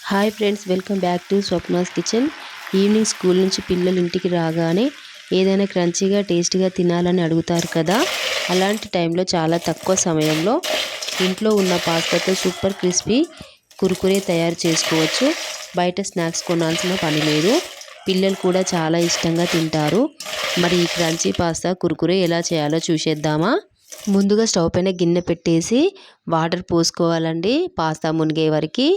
Hi friends, welcome back to Swapna's kitchen. Evening school నుంచి పిల్లలు ఇంటికి రాగానే ఏదైనా క్రంచీగా టేస్టీగా తినాలని అడుగుతారు కదా. అలాంటి టైంలో చాలా తక్కువ సమయంలో ఇంట్లో ఉన్న పాస్తాతో సూపర్ క్రిస్పీ కురుకురే తయారు చేసుకోవచ్చు. బయట స్నాక్స్ కొనాల్సిన పని లేదు. పిల్లలు కూడా చాలా ఇష్టంగా తింటారు. మరి ఈ క్రంచీ పాస్తా కురుకురే ఎలా చేయాలో చూసేద్దామా. ముందుగా స్టవ్ పైన గిన్నె పెట్టేసి వాటర్ పోసుకోవాలండి, పాస్తా మునిగే వరకు.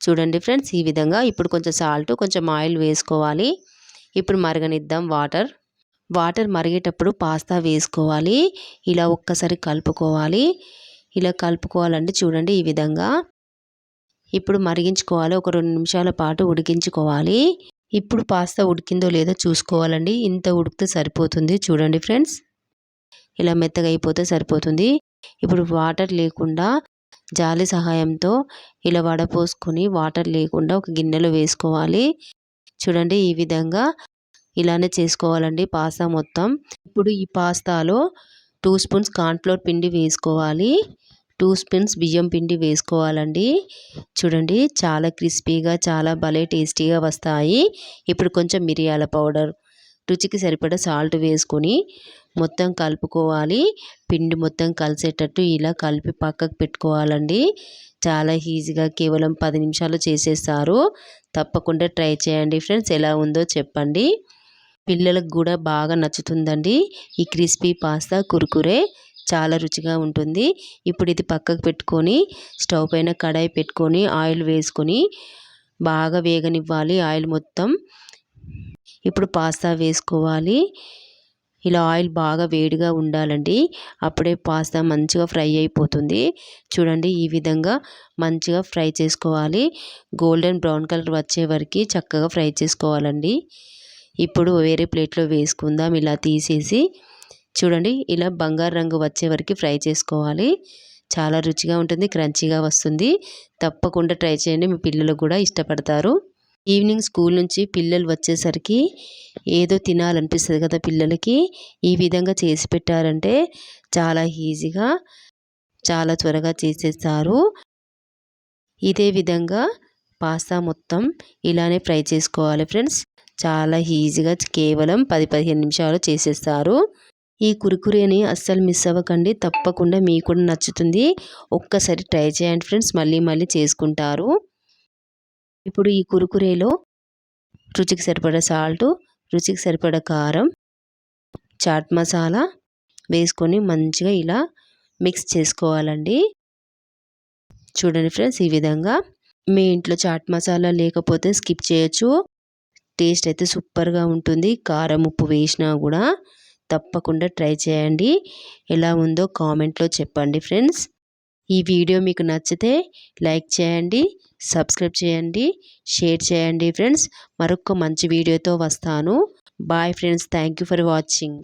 చూడండి ఫ్రెండ్స్, ఈ విధంగా. ఇప్పుడు కొంచెం సాల్ట్, కొంచెం ఆయిల్ వేసుకోవాలి. ఇప్పుడు మరగనిద్దాం వాటర్ మరిగేటప్పుడు పాస్తా వేసుకోవాలి. ఇలా ఒక్కసారి కలుపుకోవాలి. ఇలా కలుపుకోవాలండి. చూడండి ఈ విధంగా. ఇప్పుడు మరిగించుకోవాలి. ఒక 2 నిమిషాల పాటు ఉడికించుకోవాలి. ఇప్పుడు పాస్తా ఉడికిందో లేదో చూసుకోవాలండి. ఇంత ఉడికితే సరిపోతుంది. చూడండి ఫ్రెండ్స్, ఇలా మెత్తగా అయిపోతే సరిపోతుంది. ఇప్పుడు వాటర్ లేకుండా జాలి సహాయంతో ఇలా వడపోసుకొని వాటర్ లేకుండా ఒక గిన్నెలో వేసుకోవాలి. చూడండి ఈ విధంగా ఇలానే చేసుకోవాలండి పాస్తా మొత్తం. ఇప్పుడు ఈ పాస్తాలో 2 స్పూన్స్ కార్న్ఫ్లోర్ పిండి వేసుకోవాలి. 2 స్పూన్స్ బియ్యం పిండి వేసుకోవాలండి. చూడండి చాలా క్రిస్పీగా, చాలా భలే టేస్టీగా వస్తాయి. ఇప్పుడు కొంచెం మిరియాల పౌడర్, రుచికి సరిపడా సాల్ట్ వేసుకొని మొత్తం కలుపుకోవాలి. పిండి మొత్తం కలిసేటట్టు ఇలా కలిపి పక్కకు పెట్టుకోవాలండి. చాలా ఈజీగా కేవలం 10 నిమిషాలు చేసేస్తారు. తప్పకుండా ట్రై చేయండి ఫ్రెండ్స్. ఎలా ఉందో చెప్పండి. పిల్లలకు కూడా బాగా నచ్చుతుందండి ఈ క్రిస్పీ పాస్తా కురుకురే. చాలా రుచిగా ఉంటుంది. ఇప్పుడు ఇది పక్కకు పెట్టుకొని స్టవ్ పైన కడాయి పెట్టుకొని ఆయిల్ వేసుకొని బాగా వేగనివ్వాలి ఆయిల్ మొత్తం. ఇప్పుడు పాస్తా వేసుకోవాలి. ఇలా ఆయిల్ బాగా వేడిగా ఉండాలండి. అప్పుడే పాస్తా మంచిగా ఫ్రై అయిపోతుంది. చూడండి ఈ విధంగా మంచిగా ఫ్రై చేసుకోవాలి. గోల్డెన్ బ్రౌన్ కలర్ వచ్చే వరకు చక్కగా ఫ్రై చేసుకోవాలండి. ఇప్పుడు వేరే ప్లేట్లో వేసుకుందాం. ఇలా తీసేసి చూడండి, ఇలా బంగారు రంగు వచ్చే వరకు ఫ్రై చేసుకోవాలి. చాలా రుచిగా ఉంటుంది, క్రంచీగా వస్తుంది. తప్పకుండా ట్రై చేయండి, మీ పిల్లలు కూడా ఇష్టపడతారు. ఈవినింగ్ స్కూల్ నుంచి పిల్లలు వచ్చేసరికి ఏదో తినాలనిపిస్తుంది కదా పిల్లలకి. ఈ విధంగా చేసి పెట్టారంటే చాలా ఈజీగా, చాలా త్వరగా చేసేస్తారు. ఇదే విధంగా పాస్తా మొత్తం ఇలానే ఫ్రై చేసుకోవాలి ఫ్రెండ్స్. చాలా ఈజీగా కేవలం 10-15 నిమిషాలు చేసేస్తారు. ఈ కురుకురేని అస్సలు మిస్ అవ్వకండి. తప్పకుండా మీకు కూడా నచ్చుతుంది. ఒక్కసారి ట్రై చేయండి ఫ్రెండ్స్, మళ్ళీ మళ్ళీ చేసుకుంటారు. ఇప్పుడు ఈ కురుకురేలో రుచికి సరిపడా సాల్ట్, రుచికి సరిపడా కారం, చాట్ మసాలా వేసుకొని మంచిగా ఇలా మిక్స్ చేసుకోవాలండి. చూడండి ఫ్రెండ్స్, ఈ విధంగా. మీ ఇంట్లో చాట్ మసాలా లేకపోతే స్కిప్ చేయొచ్చు. టేస్ట్ అయితే సూపర్గా ఉంటుంది. కారం, ఉప్పు వేసినా కూడా. తప్పకుండా ట్రై చేయండి. ఎలా ఉందో కామెంట్లో చెప్పండి ఫ్రెండ్స్. ఈ వీడియో మీకు నచ్చితే లైక్ చేయండి, సబ్స్క్రైబ్ చేయండి, షేర్ చేయండి ఫ్రెండ్స్. మరొక మంచి వీడియోతో వస్తాను. Bye friends, thank you for watching.